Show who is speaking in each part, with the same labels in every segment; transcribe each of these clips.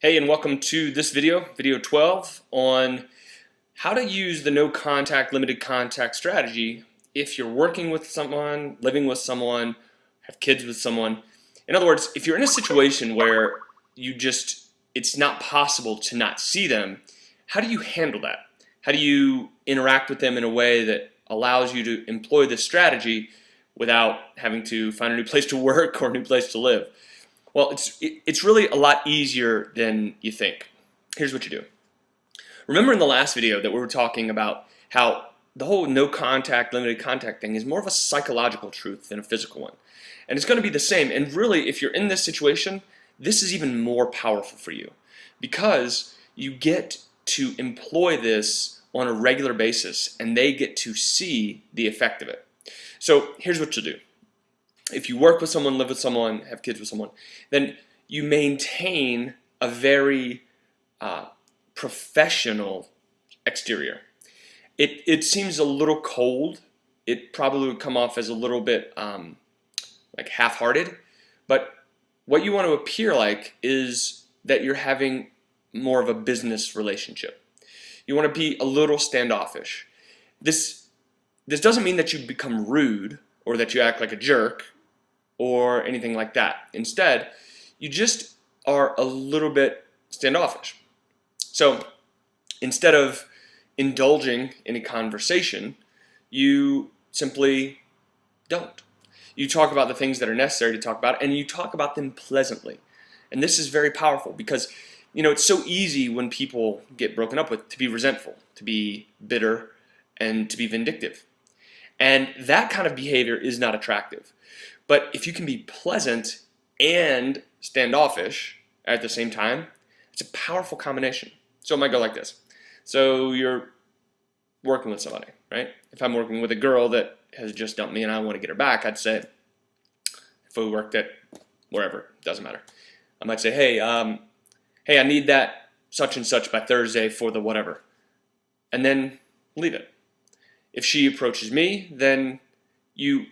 Speaker 1: Hey, and welcome to this video, video 12, on how to use the no contact, limited contact strategy if you're working with someone, living with someone, have kids with someone. In other words, if you're in a situation where it's not possible to not see them, how do you handle that? How do you interact with them in a way that allows you to employ this strategy without having to find a new place to work or a new place to live? Well, it's really a lot easier than you think. Here's what you do. Remember in the last video that we were talking about how the whole no contact, limited contact thing is more of a psychological truth than a physical one. And it's going to be the same. And really, if you're in this situation, this is even more powerful for you because you get to employ this on a regular basis and they get to see the effect of it. So here's what you'll do. If you work with someone, live with someone, have kids with someone, then you maintain a very professional exterior. It seems a little cold. It probably would come off as a little bit like half-hearted, but what you want to appear like is that you're having more of a business relationship. You want to be a little standoffish. This doesn't mean that you become rude or that you act like a jerk or anything like that. Instead, you just are a little bit standoffish. So instead of indulging in a conversation, you simply don't. You talk about the things that are necessary to talk about, and you talk about them pleasantly. And this is very powerful because it's so easy when people get broken up with to be resentful, to be bitter, and to be vindictive. And that kind of behavior is not attractive. But if you can be pleasant and standoffish at the same time, it's a powerful combination. So it might go like this. So you're working with somebody, right? If I'm working with a girl that has just dumped me and I want to get her back, I'd say, if we worked at wherever, doesn't matter. I might say, hey, I need that such and such by Thursday for the whatever. And then leave it. If she approaches me, then you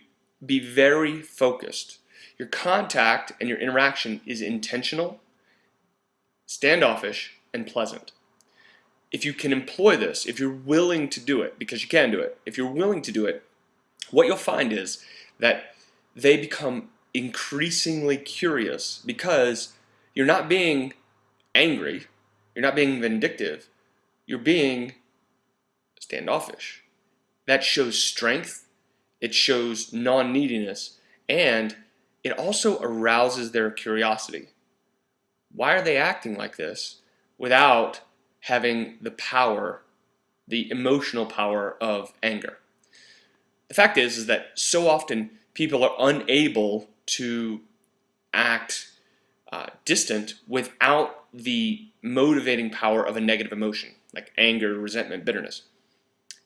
Speaker 1: be very focused. Your contact and your interaction is intentional, standoffish, and pleasant. If you can employ this, if you're willing to do it, because you can do it, if you're willing to do it, what you'll find is that they become increasingly curious because you're not being angry, you're not being vindictive, you're being standoffish. That shows strength. It shows non-neediness, and it also arouses their curiosity. Why are they acting like this without having the power, the emotional power of anger? The fact is that so often people are unable to act distant without the motivating power of a negative emotion, like anger, resentment, bitterness.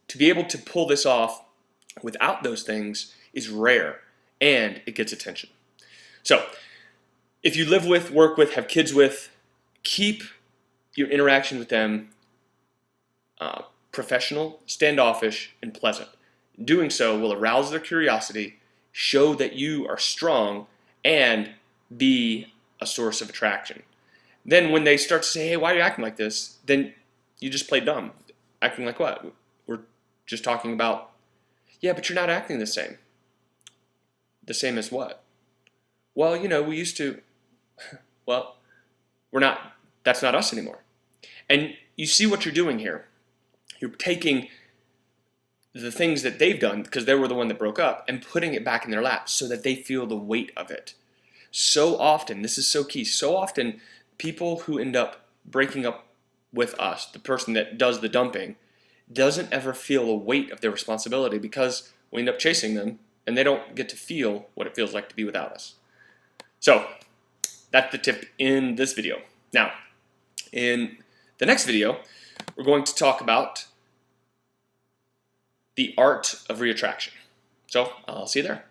Speaker 1: To be able to pull this off without those things is rare, and it gets attention. So if you live with, work with, have kids with, keep your interaction with them professional, standoffish, and pleasant. Doing so will arouse their curiosity, show that you are strong, and be a source of attraction. Then when they start to say, hey, why are you acting like this? Then you just play dumb. Acting like what? We're just talking about, yeah, but you're not acting the same. The same as what? Well, we used to, well, we're not, that's not us anymore. And you see what you're doing here. You're taking the things that they've done, because they were the one that broke up, and putting it back in their lap so that they feel the weight of it. So often, this is so key, so often people who end up breaking up with us, the person that does the dumping, doesn't ever feel a weight of their responsibility because we end up chasing them and they don't get to feel what it feels like to be without us. So that's the tip in this video. Now, in the next video, we're going to talk about the art of reattraction. So I'll see you there.